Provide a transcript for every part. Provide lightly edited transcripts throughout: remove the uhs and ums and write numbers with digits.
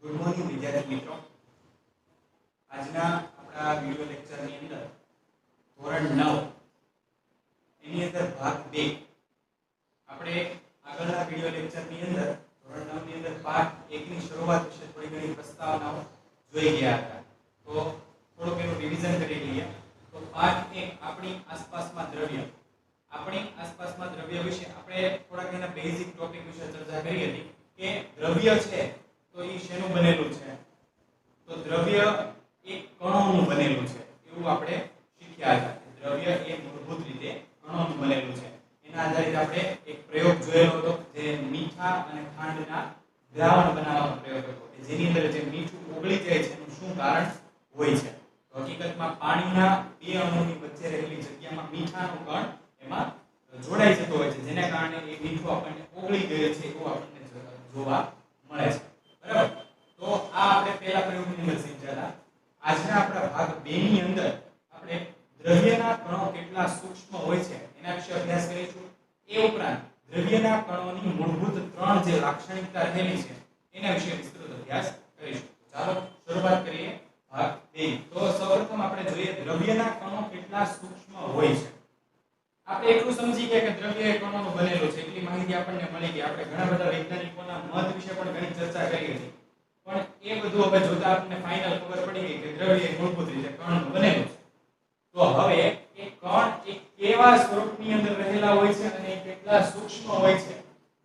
Good morning વિદ્યાર્થી મિત્રો। આજના આપણા વિડિયો લેક્ચરની અંદર ધોરણ 9 એની અંદર ભાગ 2 આપણે આગળના વિડિયો લેક્ચરની અંદર ધોરણ 9 ની અંદર પાઠ 1 ની શરૂઆત વિશે થોડી ઘણી પ્રસ્તાવનાઓ જોઈ ગયા હતા। તો થોડુંક એનું રિવિઝન કરી લઈએ। તો પાઠ 1 આપણી આસપાસમાં દ્રવ્ય વિશે આપણે થોડાક એના બેઝિક ટોપિક વિશે ચર્ચા કરી હતી કે દ્રવ્ય છે તો એ શેનું બનેલું છે? તો દ્રવ્ય એક કણોનું બનેલું છે એવું આપણે શીખ્યા હતા। દ્રવ્ય એ મૂળભૂત રીતે કણોનું બનેલું છે। એના આધારિત આપણે એક પ્રયોગ જોયેલો હતો જે મીઠા અને ખાંડના દ્રાવણ બનાવવાનો પ્રયોગ હતો કે જેની અંદર જે મીઠું ઓગળી જાય છે એનું શું કારણ હોય છે? તો હકીકતમાં પાણીના બે અણુની વચ્ચે રહેલી જગ્યામાં મીઠાનું કણ એમાં જોડાઈ જતો હોય છે જેના કારણે એ મીઠું આપણને ઓગળી ગયું છે એવું આપણને જોવા મળે છે। બરાબર। તો આ આપણે પહેલા પ્રયોગની અંદર સમજ્યા હતા। આજના આપણા ભાગ 2 ની અંદર આપણે દ્રવ્યના કણો કેટલા સૂક્ષ્મ હોય છે એના વિશે અભ્યાસ કરીશું। એ ઉપરાંત દ્રવ્યના કણોની મૂળભૂત 3 જે લાક્ષણિકતા રહેલી છે એના વિશે વિસ્તૃત અભ્યાસ કરીશું। ચાલો શરૂઆત કરીએ ભાગ 2। તો સૌપ્રથમ આપણે જોઈએ દ્રવ્યના કણો કેટલા સૂક્ષ્મ હોય છે। આપણે એટલું સમજી ગયા કે દ્રવ્ય એ કણોનું બનેલું છે એટલી માહિતી આપણને મળી ગઈ। આપણે ઘણા બધા વૈજ્ઞાનિકોના મત વિશે પણ ઘણી ચર્ચા કરી હતી પણ એ બધું હવે જોતા આપણને ફાઇનલ ખબર પડી ગઈ કે દ્રવ્ય એ મૂળભૂત રીતે કણનું બનેલું છે। તો હવે એ કણ એક કેવા સ્વરૂપની અંદર રહેલા હોય છે અને કેટલા સૂક્ષ્મ હોય છે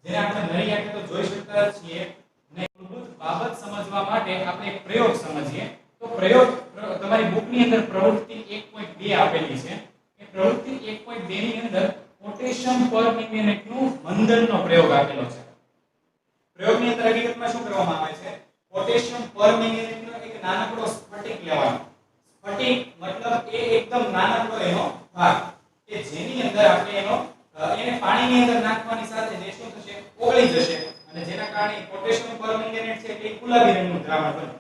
જેને આપણે નરી આંખે તો જોઈ શકતા છીએ ને મૂળભૂત બાબત સમજવા માટે આપણે એક પ્રયોગ સમજીએ। તો પ્રયોગ તમારી બુકની અંદર પ્રવૃત્તિ 1.2 આપેલી છે। એ પ્રવૃત્તિ 1.2 ની અંદર પોટેશિયમ પર મેંગેનેટનું મંદનનો પ્રયોગ આપેલો છે। પ્રયોગની અંદર હકીકતમાં શું કરવામાં આવે છે? પોટેશિયમ પર મેંગેનેટનો એક નાનકડો સ્ફટિક લેવાનો। સ્ફટિક મતલબ એ એકદમ નાનકડો એનો ભાગ કે જેની અંદર આપણે એને પાણીની અંદર નાખવાની સાથે જે શું થશે ઓગળી જશે અને જેના કારણે પોટેશિયમ પર મેંગેનેટ છે કે ગુલાબી રંગનું દ્રાવણ બને।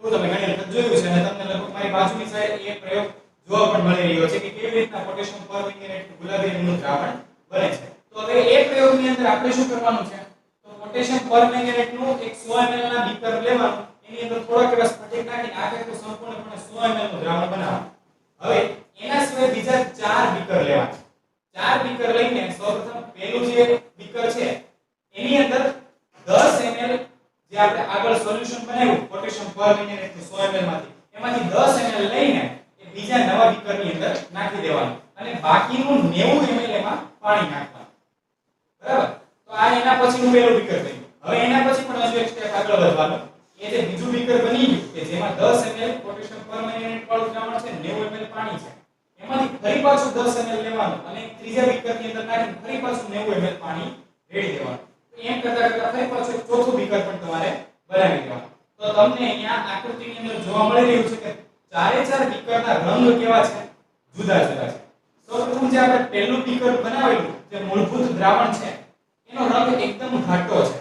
તો તમે ઘણી વખત જોયું છે અને તમને લગભગ મારી બાજુની સાઈડ એ પ્રયોગ જોવા પણ મળી રહ્યો છે કે કેવી રીતના પોટેશિયમ પર મેંગેનેટ ગુલાબી રંગનું દ્રાવણ બને છે। તો હવે એ પ્રયોગની અંદર આપણે શું કરવાનું છે? તો પોટેશિયમ પર મેંગેનેટનું એક 100 ml ના બીકર લેવાનું, એની અંદર થોડાક એવા સ્ફટિક નાખીને આખેનું સંપૂર્ણપણે 100 ml નું દ્રાવણ બનાવવાનું। હવે એના સિવાય બીજા 4 બીકર લેવાના। 4 બીકર લઈને સૌપ્રથમ પહેલું જે બીકર છે એની અંદર 10 ml જે આપણે આગળ સોલ્યુશન બનાવ્યું પોટેશિયમ પર મેંગેનેટનું 100 ml એમાંથી 10 ml લઈને એ બીજા નવા બીકરની અંદર નાખી દેવાનું અને બાકીનું 90 ml એમાં પાણી નાખવાનું। બરાબર। તો આ એના પછીનું પહેલું બીકર થયું। હવે એના પછી પણ હજુ એક સ્ટેપ આગળ વધવાનું। એ જે બીજું બીકર બની ગયું કે જેમાં 10 ml પોટેશિયમ પર મેંગેનેટ વાળું દ્રાવણ છે, 90 ml પાણી છે, એમાંથી ફરી પાછું 10 ml લેવાનું અને ત્રીજા બીકરની અંદર નાખીને ફરી પાછું 90 ml પાણી રેડી દેવાનું। એમ કરતા કરતા ફરી પાછું એક ચોથું બીકર પણ તમારે બનાવી દેવાનું। તો તમને અહીંયા આકૃતિની અંદર જોવા મળી રહ્યું છે કે ચારે ચાર બીકરના રંગ કેવા છે? જુદા જુદા છે। સૌપ્રથમ જે આપણે પહેલું બીકર બનાવેલું જે મૂળભૂત દ્રાવણ છે એનો રંગ એકદમ ઘાટો છે,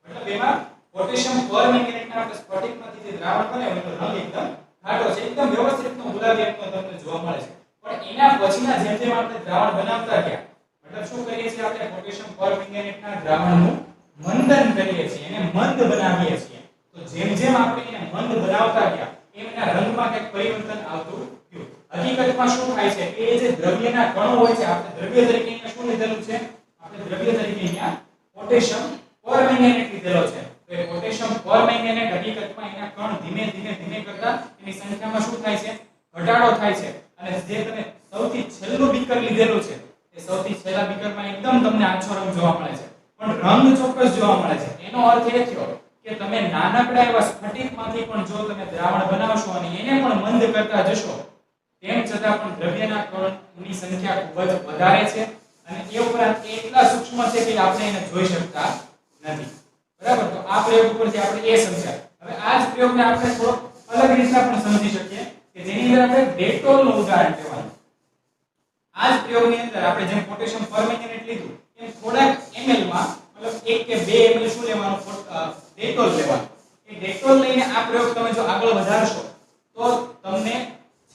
મતલબ એમાં પોટેશિયમ પર મેંગેનેટના આપણે સ્ફટિકમાંથી જે દ્રાવણ બનાવ્યું એનો રંગ એકદમ ઘાટો છે, એકદમ વ્યવસ્થિતનો ગુલાબી રંગનો તમને જોવા મળે છે। પણ એના પછીના જેમ જેમ આપણે દ્રાવણ બનાવતા ગયા મતલબ શું કરીએ છીએ આપણે પોટેશિયમ પર મેંગેનેટના દ્રાવણનું મંદન કરીએ છીએ, એને મંદ બનાવીએ છીએ। તો જેમ જેમ આપણે એને મંદ બનાવતા ગયા એના રંગમાં કંઈક પરિવર્તન આવતું ગયું। હકીકતમાં શું થાય છે કે એ જે દ્રવ્યના કણો હોય છે આપણે દ્રવ્ય તરીકે અહીંયા શું લીધેલું છે? આપણે દ્રવ્ય તરીકે અહીંયા પોટેશિયમ પર મેંગેનેટ લીધેલો છે। તો એ પોટેશિયમ પર મેંગેનેટ હકીકતમાં એના કણ ધીમે ધીમે કરતા એની સંખ્યામાં શું થાય છે? ઘટાડો થાય છે। અને જે તમે સૌથી છેલ્લું બીકર લીધેલું છે એ સૌથી છેલ્લા બીકરમાં એકદમ તમને આછો રંગ જોવા મળે છે પણ રંગ ચોક્કસ જોવા મળે છે। એનો અર્થ એ થયો કે તમે નાનકડા એવા સ્ફટિકમાંથી પણ જો તમે દ્રાવણ બનાવશો અને એને પણ મંદ કરતા જશો તેમ છતાં પણ દ્રવ્યના કણની સંખ્યા ખૂબ જ વધારે છે અને એ ઉપરાંત એ એટલા સૂક્ષ્મ છે કે આપણે એને જોઈ શકતા નથી। બરાબર। તો આ પ્રયોગ ઉપરથી આપણે એ સમજ્યા। હવે આ જ પ્રયોગને આપણે થોડો અલગ રીતે પણ સમજી શકીએ કે જેની અંદર આપણે ડેટોલનું ઉદાહરણ લેવાનું। આ જ પ્રયોગની અંદર આપણે જેમ પોટેશિયમ પર મેંગેનેટ લીધું એમ થોડાક ml માં મતલબ 1 કે 2 ml શું લેવાનું? ડેટોલ લેવાનું। એ ડેટોલ લઈને આ પ્રયોગ તમે જો આગળ વધારશો તો તમને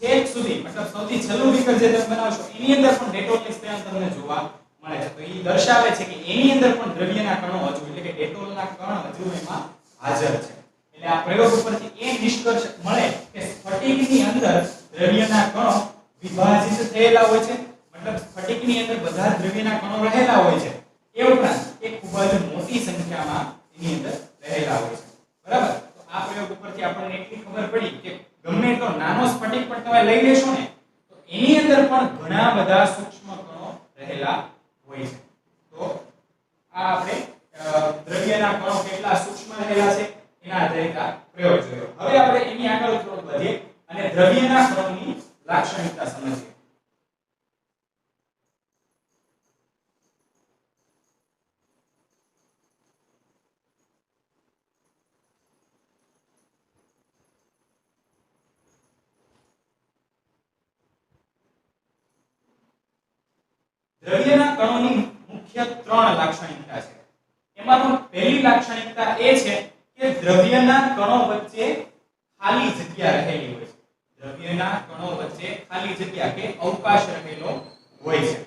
છેક સુધી મતલબ સૌથી છેલ્લું બીકર જે તમે બનાવશો એની અંદર પણ ડેટોલની સ્ટ્રેન્થ તમને જોવા મળે છે। તો એ દર્શાવે છે કે એની અંદર પણ દ્રવ્યના કણો હજુ એટલે કે ડેટોલના કણ હજુ એમાં હાજર છે। એટલે આ પ્રયોગ ઉપરથી એ નિષ્કર્ષ મળે કે સ્ફટિકની અંદર દ્રવ્યના કણો વિભાજિત થયેલા હોય છે, મતલબ સ્ફટિકની અંદર બધા દ્રવ્યના કણો રહેલા હોય છે, એ ઉપરાંત એ ખૂબ જ મોટી સંખ્યામાં એની અંદર રહેલા હોય છે. બરાબર? તો આ પ્રયોગ ઉપરથી આપણને એટલી ખબર પડી કે ગમે એટલો નાનો સ્ફટિક પણ તમે લઈ લેશો ને તો એની અંદર પણ ઘણા બધા સૂક્ષ્મ કણો રહેલા હોય છે. તો આ આપણે દ્રવ્યના કણો કેટલા સૂક્ષ્મ રહેલા છે એના આધારિત આ પ્રયોગ જોયો. હવે આપણે એની આગળ થોડું વધીએ અને દ્રવ્યના કણોની લાક્ષણિકતા સમજીએ. દ્રવ્યના કણોની મુખ્ય 3 લાક્ષણિકતા છે. એમાંનો પહેલી લાક્ષણિકતા એ છે કે દ્રવ્યના કણો વચ્ચે ખાલી જગ્યા રહેલી હોય છે. દ્રવ્યના કણો વચ્ચે ખાલી જગ્યા કે અવકાશ રહેલો હોય છે.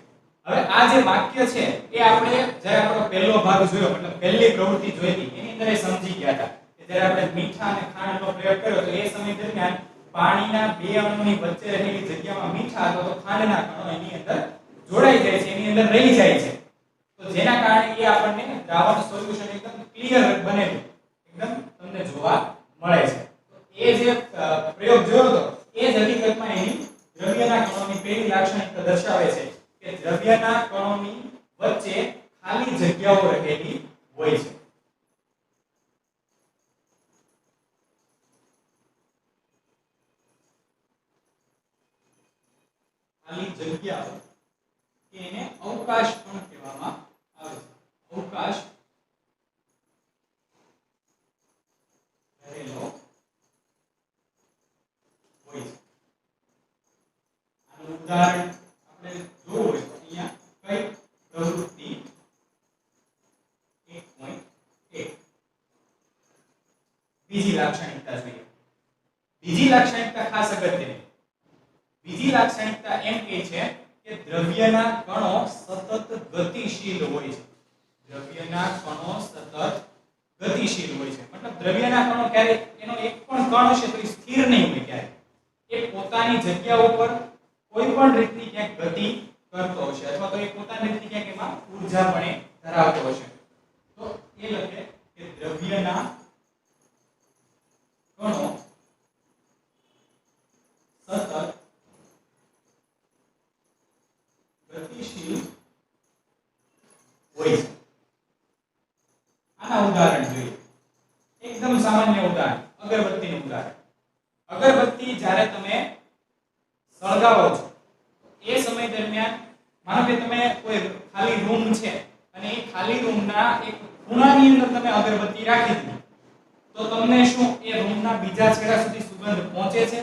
હવે આ જે વાક્ય છે એ આપણે જ્યારે આપણો પહેલો ભાગ જોયો, મતલબ પહેલી પ્રવૃત્તિ જોઈ હતી, એની અંદર એ સમજી ગયા હતા કે જ્યારે આપણે મીઠા અને ખાંડનો પ્રયોગ કર્યો તો એ સમય દરમિયાન પાણીના બે અણુની વચ્ચે રહેલી જગ્યામાં મીઠા અથવા તો ખાંડના કણો એની અંદર જોડાઈ જાય છે, એની અંદર રહી જાય છે. તો જેના કારણે એ આપણને દ્રાવણ સોલ્યુશન એકદમ ક્લિયર બનેલું એકદમ તમને જોવા મળે છે. તો એ જે પ્રયોગ જોયો હતો એ જ હકીકતમાં એની દ્રવ્યના કણોની પહેલી લાક્ષણિકતા દર્શાવે છે કે દ્રવ્યના કણોની વચ્ચે ખાલી જગ્યાઓ રહેલી હોય છે. ખાલી જગ્યાઓ કે એને અવકાશ પણ કહેવામાં આવે છે. અવકાશ રહેલો હોય છે. આનું ઉદાહરણ આપણે જોવું હોય તો અહીંયા કઈ પ્રવૃત્તિ 1.1 બીજી લાક્ષણિકતા જોઈએ. બીજી લાક્ષણિકતા ખાસ અગત્યની. બીજી લાક્ષણિકતા એમ કહે છે કે દ્રવ્યના કણો સતત ગતિશીલ હોય છે. દ્રવ્યના કણો સતત ગતિશીલ હોય છે. મતલબ દ્રવ્યના કણો ક્યારે એનો એક પણ કણ હશે તો એ સ્થિર નહીં હોય. ક્યારે એ પોતાની જગ્યા ઉપર કોઈ પણ રીતની ક્યાંક ગતિ કરતો હશે અથવા તો એ પોતાની રીતની ક્યાંક એમાં ઊર્જા પણ ધરાવતો હશે. તો એ લખે કે દ્રવ્યના કણો સતત ગતિશીલ હોય છે. આના ઉદાહરણ જોઈએ. એકદમ સામાન્ય ઉદાહરણ, અગરબત્તીનું ઉદાહરણ. અગરબત્તી જ્યારે તમે સળગાવો છો એ સમય દરમિયાન માનો કે તમે કોઈ ખાલી રૂમ છે અને એ ખાલી રૂમના એક ખૂણાની અંદર તમે અગરબત્તી રાખી દીધી તો તમને શું એ રૂમના બીજા છેડા સુધી સુગંધ પહોંચે છે?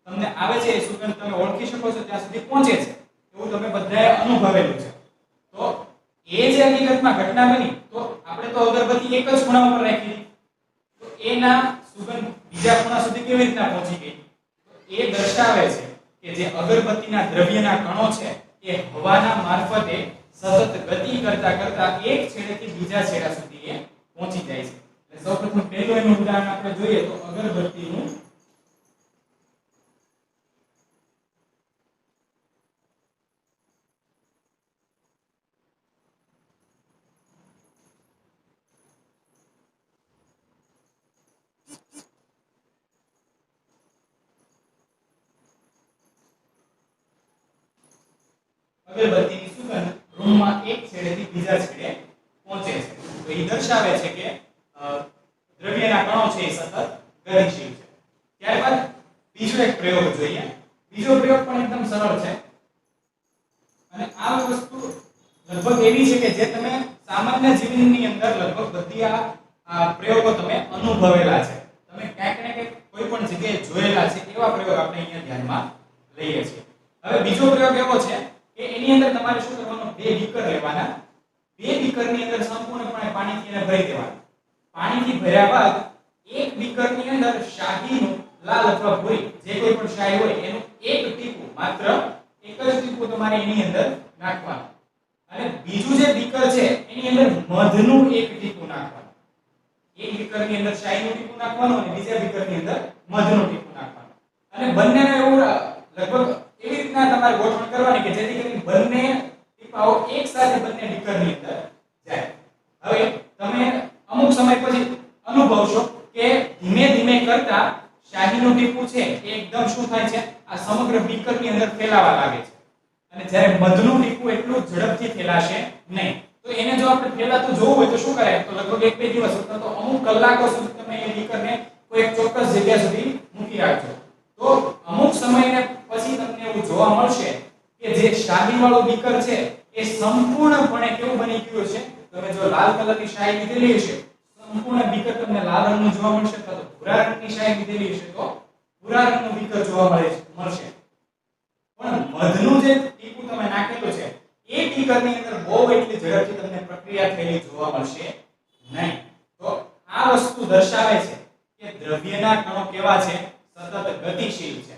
તમને આવે છે એ સુગંધ તમે ઓળખી શકો છો ત્યાં સુધી પહોંચે છે. એવું તમે બધાએ અનુભવેલું છે. તો એ જે હકીકતમાં ઘટના બની તો આપણે તો અગરબત્તી એક જ ખૂણા ઉપર રાખી તો એના સુગંધ બીજા ખૂણા સુધી કેવી રીતના પહોંચી ગઈ? તો એ દર્શાવે છે કે જે અગરબત્તીના દ્રવ્યના કણો છે એ હવાના મારફતે સતત ગતિ કરતા કરતા એક છેડેથી બીજા છેડા સુધી એ પહોંચી જાય છે. એટલે સૌપ્રથમ પહેલું એનું ઉદાહરણ આપણે જોઈએ તો અગરબત્તીનું અગરબત્તીની સુગંધ રૂમમાં એક છેડેથી બીજા છેડે પહોંચે છે. તો એ દર્શાવે છે કે દ્રવ્યના કણો છે એ સતત ગતિશીલ છે. ત્યારબાદ બીજો એક પ્રયોગ જોઈએ. બીજો પ્રયોગ પણ એકદમ સરળ છે અને આ વસ્તુ લગભગ એવી છે કે જે તમે સામાન્ય જીવનની અંદર લગભગ બધી આ પ્રયોગો તમે અનુભવેલા છે. તમે ક્યાંક ને ક્યાંક કોઈ પણ જગ્યાએ જોયેલા છે એવા પ્રયોગ આપણે અહીંયા ધ્યાનમાં લઈએ છીએ. હવે બીજો પ્રયોગ એવો છે કે એની અંદર તમારે શું કરવાનું? બે બીકર લેવાના. બે બીકરની અંદર સંપૂર્ણપણે પાણીથી એને ભરી દેવાના. પાણીથી ભર્યા બાદ એક બીકરની અંદર શાહીનું લાલ અથવા ભૂરી જે કોઈ પણ શાહી હોય એનું એક ટીપું, માત્ર એક જ ટીપું તમારે એની અંદર નાખવાનું અને બીજું જે બીકર છે એની અંદર મધનું એક ટીપું નાખવાનું. એક બીકરની અંદર શાહીનું ટીપું નાખવાનું અને બીજા બીકરની અંદર મધનું ટીપું નાખવાનું અને બંનેને એવું લગભગ એવી રીતના તમારે ગોઠવણ કરવાની કે જેથી કરીને બંને ટીપાઓ એક સાથે બંને બીકરની અંદર જાય. હવે તમે અમુક સમય પછી અનુભવશો કે ધીમે ધીમે કરતા શાહીનું ટીપું છે એ એકદમ શું થાય છે આ સમગ્ર બીકરની અંદર ફેલાવા લાગે છે અને જ્યારે મધનું ટીપું એટલું ઝડપથી ફેલાશે નહીં. તો એને જો આપણે ફેલાતું જોવું હોય તો શું કરે તો લગભગ 1-2 દિવસ અથવા તો અમુક કલાકો સુધી તમે એ બીકરને કોઈ એક ચોક્કસ જગ્યા સુધી મૂકી રાખજો. તો અમુક સમયને પછી તમને એવું જોવા મળશે કે જે શાહી વાળું બીકર છે એ સંપૂર્ણપણે કેવું બની ગયું છે. તમે જો લાલ કલરની શાહી લીધેલી હશે સંપૂર્ણ બીકર તમને લાલ રંગનું જોવા મળશે અથવા તો ભૂરા રંગની શાહી લીધેલી હશે તો ભૂરા રંગનું બીકર જોવા મળશે. પણ મધનું જે ટીપું તમે નાખેલું છે એ બીકરની અંદર બહુ એટલી ઝડપથી તમને પ્રક્રિયા થયેલી જોવા મળશે નહીં. તો આ વસ્તુ દર્શાવે છે કે દ્રવ્યના કણો કેવા છે સતત ગતિશીલ છે.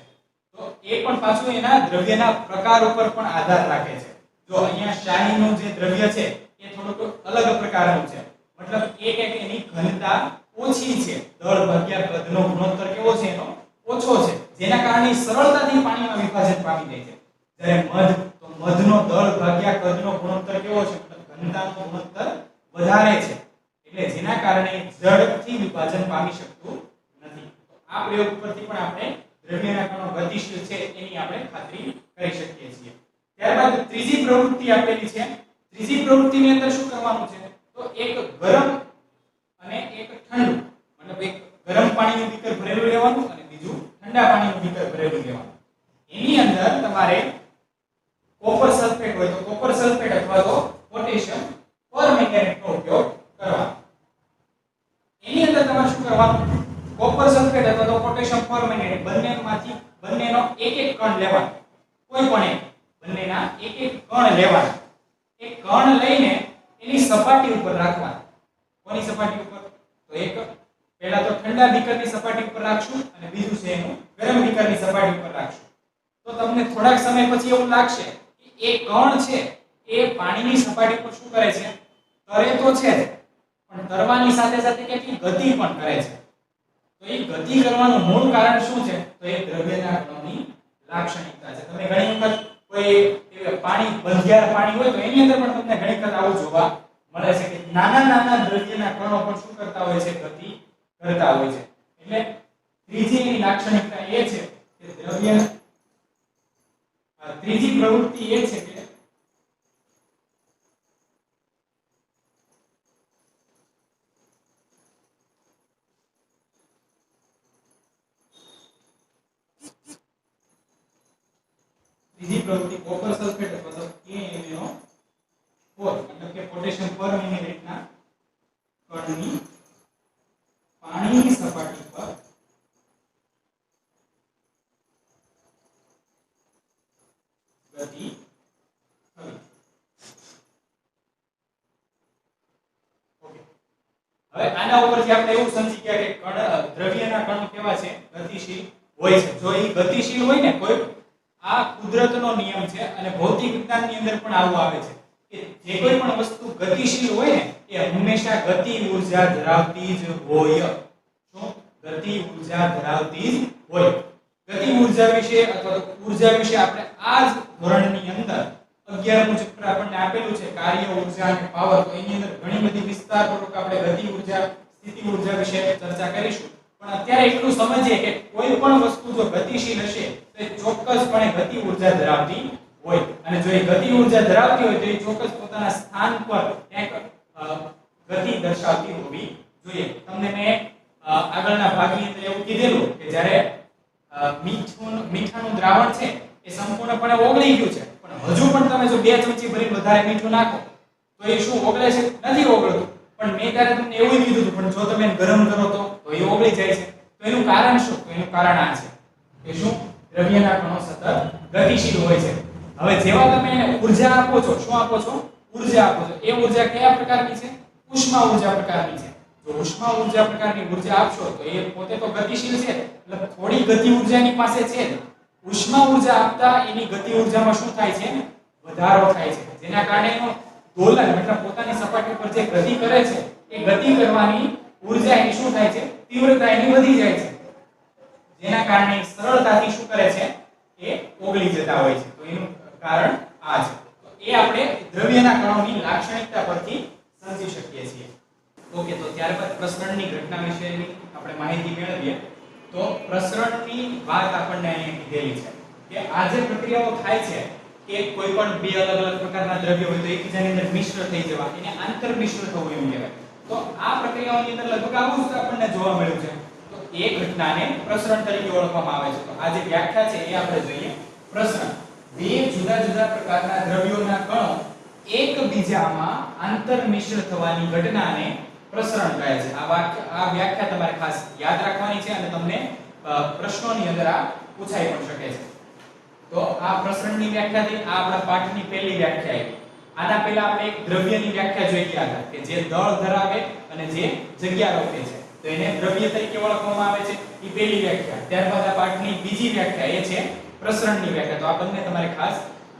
તો એ પણ પાછું એના દ્રવ્યના પ્રકાર ઉપર પણ આધાર રાખે છે. જો અહીંયા શાહીનું જે દ્રવ્ય છે એ થોડુંક અલગ પ્રકારનું છે મતલબ એક એની ઘનતા ઓછી છે. દળ ભાગ્યા કદનો ગુણોત્તર કેવો છે એનો ઓછો છે જેના કારણે સરળતાથી પાણીમાં વિભાજન પામી જાય છે. જ્યારે મધનો દળ ભાગ્યા કદનો ગુણોત્તર કેવો છે મતલબ ઘનતાનો ગુણોત્તર વધારે છે એટલે જેના કારણે ઝડપથી વિભાજન પામી શકતું નથી. તો આ પ્રયોગ પરથી પણ આપણે દ્રવ્યના કણો ગતિશીલ છે એની આપણે ખાતરી કરી શકીએ છીએ. ત્યારબાદ ત્રીજી પ્રવૃત્તિ આપેલી છે. ત્રીજી પ્રવૃત્તિની અંદર શું કરવાનું છે તો એક ગરમ અને એક ઠંડુ મતલબ એક ગરમ પાણીનું બીકર ભરેલું લેવાનું અને બીજું ઠંડા પાણીનું બીકર ભરેલું લેવાનું. એની અંદર તમારે કોપર સલ્ફેટ હોય તો કોપર સલ્ફેટ અથવા તો પોટેશિયમ પરમેંગેનેટનો ઉપયોગ કરવાનો. એની અંદર તમારે શું કરવાનું કોપર સલ્ફેટ અથવા તો પોટેશિયમ પરમેંગેનેટ બંનેનો એક એક કણ લેવાનો. કોઈ પણ એક બંનેના એક એક કણ લેવાના. એક કણ લઈને એની સપાટી ઉપર રાખવાના. કોની સપાટી ઉપર તો એક પહેલા તો ઠંડા બીકરની સપાટી ઉપર રાખશું અને બીજું છે એનું ગરમ બીકરની સપાટી ઉપર રાખશું. તો તમને થોડાક સમય પછી એવું લાગશે એ કણ છે એ પાણીની સપાટી પર શું કરે છે તરે તો છે પણ તરવાની સાથે સાથે કેટલી ગતિ પણ કરે છે. તો એ ગતિ કરવાનું મૂળ કારણ શું છે તો એ દ્રવ્યના કણોની લાક્ષણિકતા છે. તમે ઘણી વખત કોઈ પાણી બંધિયાર પાણી હોય તો એની અંદર પણ તમને ઘણી વખત આવું જોવા મળે છે કે નાના નાના દ્રવ્યના કણો પણ શું કરતા હોય છે ગતિ કરતા હોય છે. એટલે ત્રીજી એની લાક્ષણિકતા એ છે કે ત્રીજી પ્રવૃત્તિ એ છે કે ત્રીજી પ્રવૃત્તિ કોપર સલ્ફેટ અથવા તો KMnO4 મતલબ કે પોટેશિયમ પરમેંગેનેટના કણની પાણીની સપાટી પર ગતિ ઓકે. હવે આના ઉપરથી આપણે એવું સમજી ગયા કે દ્રવ્યના કણો કેવા છે ગતિશીલ હોય છે. જો એ ગતિશીલ હોય ને કોઈ આ કુદરતનો નિયમ છે અને ભૌતિક વિજ્ઞાનની અંદર પણ આવું આવે છે કે જે કોઈ પણ વસ્તુ ગતિશીલ હોય ને એ હંમેશા ગતિ ઊર્જા ધરાવતી જ હોય. શું ગતિ ઊર્જા ધરાવતી જ હોય. ગતિ ઊર્જા વિશે અથવા તો ઊર્જા વિશે આપણે આ જ ધોરણની અંદર 11મું ચેપ્ટર આપણને આપેલું છે કાર્ય ઊર્જા અને પાવર. તો એની અંદર ઘણી બધી વિસ્તારપૂર્વક આપણે ગતિ ઊર્જા સ્થિતિ ઊર્જા વિશે ચર્ચા કરીશું. પણ અત્યારે એટલું સમજીએ કે કોઈ પણ વસ્તુ જો ગતિશીલ હશે તો એ ચોક્કસપણે ગતિ ઊર્જા ધરાવતી હોય અને જો એ ગતિ ઊર્જા ધરાવતી હોય તો એ ચોક્કસ પોતાના સ્થાન પર ક્યાંક ગતિ દર્શાવતી હોવી જોઈએ. તમને મેં આગળના ભાગની અંદર એવું કીધેલું કે જ્યારે મીઠાનું દ્રાવણ છે એ સંપૂર્ણપણે ઓગળી ગયું છે પણ હજુ પણ તમે જો 2 ચમચી ભરીને વધારે મીઠું નાખો તો એ શું ઓગળે છે નથી ઓગળતું. પણ મેં ત્યારે તમને એવું કીધું હતું પણ જો તમે ગરમ કરો તો એ ઓગળી જાય છે. તો એનું કારણ શું તો એનું કારણ આ છે કે શું દ્રવ્યના કણો સતત ગતિશીલ હોય છે. હવે જેવા તમે એને ઊર્જા આપો છો શું આપો છો ઊર્જા આપો છો એ ઊર્જા કયા પ્રકારની છે ઉષ્મા ઊર્જા પ્રકારની છે. જો ઉષ્મા ઊર્જા પ્રકારની ઊર્જા આપશો તો એ પોતે તો ગતિશીલ છે એટલે થોડી ગતિ ઊર્જા એની પાસે છે. ઉષ્મા ઊર્જા આપતા એની ગતિ ઊર્જામાં શું થાય છે વધારો થાય છે જેના કારણે એનો દોલન મતલબ પોતાની સપાટી પર જે ગતિ કરે છે એ ગતિ કરવાની ઊર્જા એની શું થાય છે, તીવ્રતા એની વધી જાય છે, જેના કારણે સરળતાથી શું કરે છે, એ ઓગળી જતા હોય છે. તો એનું કારણ આ છે. તો એ આપણે દ્રવ્યના કણોની લાક્ષણિકતા પરથી સમજી શકીએ છીએ. ઓકે, તો ત્યારબાદ પ્રસરણની ઘટના વિશેની આપણે માહિતી મેળવીએ. તો પ્રસરણની વાત આપણને અહીં કીધેલી છે કે આ જે પ્રક્રિયાઓ થાય છે કે કોઈ પણ બે અલગ અલગ પ્રકારના દ્રવ્યો હોય તો એકબીજાની અંદર મિશ્ર થઈ જવા, એને આંતર મિશ્ર થવું એમ કહેવાય. તો આ પ્રક્રિયાઓની અંદર લગભગ આવું જ આપણને જોવા મળ્યું છે. તો એ ઘટનાને પ્રસરણ તરીકે ઓળખવામાં આવે છે. તો આ જે વ્યાખ્યા છે એ આપણે જોઈએ. પ્રસરણ બે જુદા જુદા પ્રકારના દ્રવ્યોના કણો એકબીજામાં આંતર મિશ્ર થવાની ઘટનાને પ્રસરણ કહે છે. આ વ્યાખ્યા તમારે ખાસ યાદ રાખવાની છે અને તમને પ્રશ્નોની અંદર આ પૂછાઈ પણ શકે છે. તો આ પ્રસરણની વ્યાખ્યાથી આ આપણા પાઠની પહેલી વ્યાખ્યા આવી. આના પહેલા આપણે એક દ્રવ્યની વ્યાખ્યા જોઈ ગયા હતા કે જે દળ ધરાવે અને જે જગ્યા રોકે છે, તો એને દ્રવ્ય તરીકે ઓળખવામાં આવે છે. એ પહેલી વ્યાખ્યા. ત્યારબાદ આ પાઠની બીજી વ્યાખ્યા એ છે પ્રસરણની વ્યાખ્યા. તો આ બંને તમારે ખાસ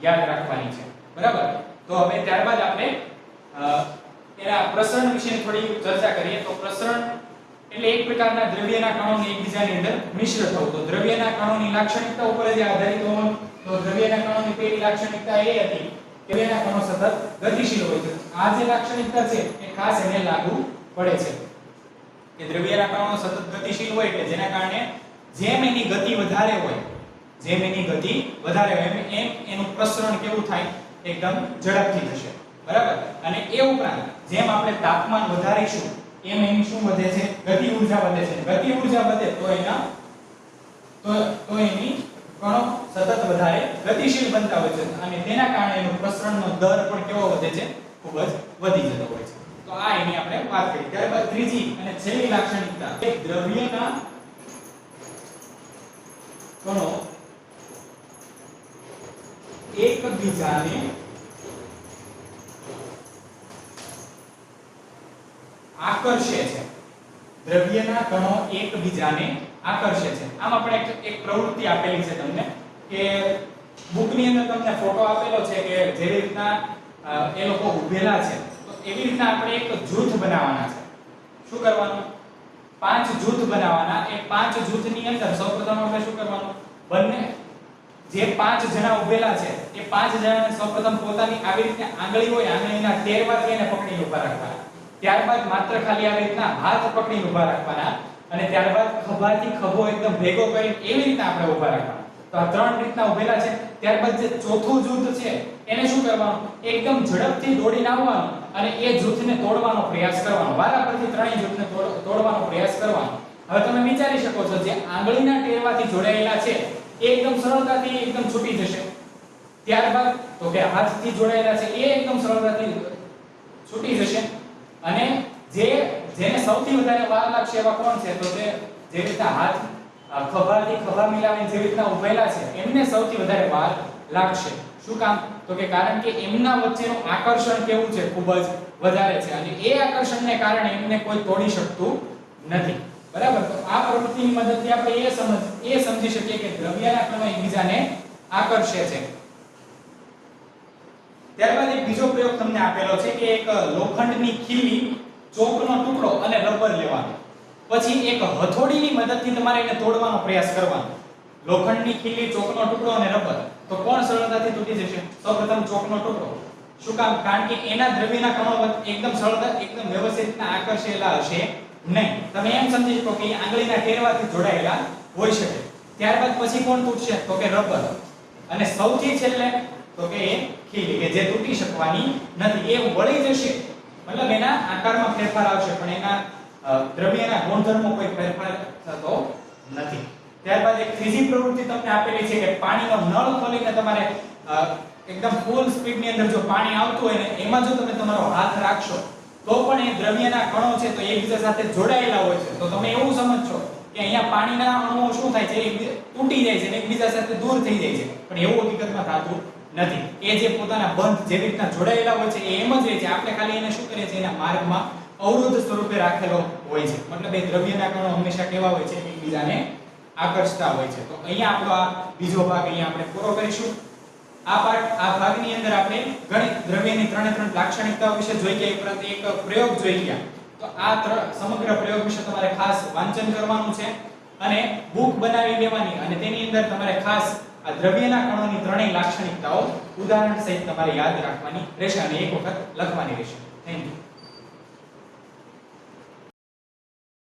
યાદ રાખવાની છે. બરાબર? તો હવે ત્યારબાદ આપણે એના પ્રસરણ વિશે થોડી ચર્ચા કરીએ. તો પ્રસરણ એટલે એક પ્રકારના દ્રવ્યના કણોને એકબીજાની અંદર મિશ્ર થવું. તો દ્રવ્યના કણોની લાક્ષણિકતા ઉપર જ આધારિત હોવાનું. તો દ્રવ્યના કણોની પહેલી લાક્ષણિકતા એ હતી કે દ્રવ્યના કણો સતત ગતિશીલ હોય છે. આ જે લાક્ષણિકતા છે એ ખાસ એને લાગુ પડે છે કે દ્રવ્યના કણો સતત ગતિશીલ હોય એટલે જેના કારણે જેમ એની ગતિ વધારે હોય, એમ એનું પ્રસરણ કેવું થાય, એકદમ ઝડપથી થશે. બરાબર? અને એ ઉપરાંત જેમ આપણે તાપમાન વધારીશું એમ એની શું વધે છે, ગતિ ઊર્જા વધે છે. ગતિ ઊર્જા વધે તો એની કણો સતત વધારે ગતિશીલ બનતા હોય છે અને તેના કારણે એનું પ્રસરણનો દર પણ કેવો વધે છે, ખૂબ જ વધી જતો હોય છે. તો આ એની આપણે વાત કરી. ત્યારબાદ ત્રીજી અને છેલ્લી લાક્ષણિકતા એ દ્રવ્યના કણો એકબીજાને આકર્ષે છે. દ્રવ્યના કણો એકબીજાને આકર્ષે છે. આમ આપણે એક પ્રવૃત્તિ આપેલી છે તમને કે બુકની અંદર તમને ફોટો આપેલો છે કે જેવી રીતના એ લોકો ઊભેલા છે, તો એવી રીતના આપણે એક જૂથ બનાવવાના છે. શું કરવાનું? 5 જૂથ બનાવવાના. એ 5 જૂથની અંદર સૌપ્રથમ આપણે શું કરવાનું? બંને જે 5 જણા ઊભેલા છે એ 5 જણાને સૌપ્રથમ પોતાની આવી રીતે આંગળી હોય, આંગળીના ટેરવાથી એને પકડીને ઊભા રાખવાના. ત્યારબાદ માત્ર ખાલી આવી રીતના હાથ પકડીને ઊભા રાખવાના અને ત્યારબાદ ખભાથી ખભો એકદમ ભેગો કરીને એવી રીતના આપણે ઊભા રાખવાના. તો આ 3 રીતના ઊભેલા છે. ત્યારબાદ જે ચોથું જૂથ છે એને શું કરવાનું? એકદમ ઝડપથી દોડીને આવવાનું અને એ જૂથને તોડવાનો પ્રયાસ કરવાનો. વારાફરતી ત્રણેય જૂથને તોડવાનો પ્રયાસ કરવાનો. હવે તમે વિચારી શકો છો જે આંગળીના ટેરવાથી જોડાયેલા છે એ એકદમ સરળતાથી એકદમ છૂટી જશે. ત્યારબાદ તો કે હાથથી જોડાયેલા છે એ એકદમ સરળતાથી છૂટી જશે અને જેને સૌથી વધારે વાર લાગશે એવા કોણ છે? તો તે જે રીતના હાથ ખભાથી ખભા મિલાવીને જે રીતના ઊભેલા છે એમને સૌથી વધારે વાર લાગશે. શું કામ? તો કે કારણ કે એમના વચ્ચેનું આકર્ષણ કેવું છે? ખૂબ જ વધારે છે અને એ આકર્ષણને કારણે એમને કોઈ તોડી શકતું નથી. બરાબર? તો આ પ્રવૃત્તિની મદદથી આપણે એ સમજી શકીએ કે દ્રવ્યના કણો એકબીજાને આકર્ષે છે. ત્યારબાદ એક બીજો પ્રયોગ તમને આપેલો છે કે એક લોખંડની ખીલી, ચોકનો ટુકડો અને રબર લેવાનું. પછી એક હથોડીની મદદથી તમારે એને તોડવાનો પ્રયાસ કરવાનો. લોખંડની ખીલી, ચોકનો ટુકડો અને રબર. તો કોણ સરળતાથી તૂટી જશે? સૌપ્રથમ ચોકનો ટુકડો. શું કામ? કારણ કે એના દ્રવ્યના કણો એકદમ વ્યવસ્થિત રીતના આકર્ષેલા હશે નહીં. તમે એમ સમજી શકો કે આંગળીના ટેરવાથી જોડાયેલા હોઈ શકે. ત્યારબાદ પછી કોણ તૂટશે? તો કે રબર. અને સૌથી છેલ્લે તો કે એ ખીલી કે જે તૂટી શકવાની નથી. એ વળી જશે, મતલબ એના આકારમાં ફેરફાર આવશે પણ એના દ્રવ્યના ગુણધર્મો કોઈ ફેરફાર થતો નથી. ત્યારબાદ એક ત્રીજી પ્રવૃત્તિ તમને આપેલી છે કે પાણીનો નળ ખોલીને તમારે એકદમ ફૂલ સ્પીડની અંદર જો પાણી આવતું હોય ને એમાં જો તમે તમારો હાથ રાખશો તો પણ એ દ્રવ્યના કણો છે તો એકબીજા સાથે જોડાયેલા હોય છે. તો તમે એવું સમજશો કે અહીંયા પાણીના અણુઓ શું થાય છે? તૂટી જાય છે અને એકબીજા સાથે દૂર થઈ જાય છે, પણ એવું હકીકતમાં થતું નથી. એ જે પોતાના બંધ જેવી રીતના જોડાયેલા હોય છે એ એમ જ રહે છે. આપણે ખાલી એને શું કરીએ છીએ? એના માર્ગમાં અવરોધ સ્વરૂપે રાખેલો હોય છે. મતલબ એ દ્રવ્યના કણો હંમેશા કેવા હોય છે? એકબીજાને આકર્ષતા હોય છે. તો અહીંયા આપણો આ બીજો ભાગ અહીંયા આપણે પૂરો કરીશું. આ ભાગની અંદર આપણે ગણિત દ્રવ્યની ત્રણે ત્રણ લાક્ષણિકતાઓ વિશે જોઈ ગયા, ઉપરાંત એક પ્રયોગ જોઈ ગયા તો આ સમગ્ર પ્રયોગ વિશે તમારે ખાસ વાંચન કરવાનું છે અને બુક બનાવી લેવાની અને તેની અંદર તમારે ખાસ આ દ્રવ્યના કણોની ત્રણેય લાક્ષણિકતાઓ ઉદાહરણ સહિત તમારે યાદ રાખવાની રહેશે અને એક વખત લખવાની રહેશે. Thank you.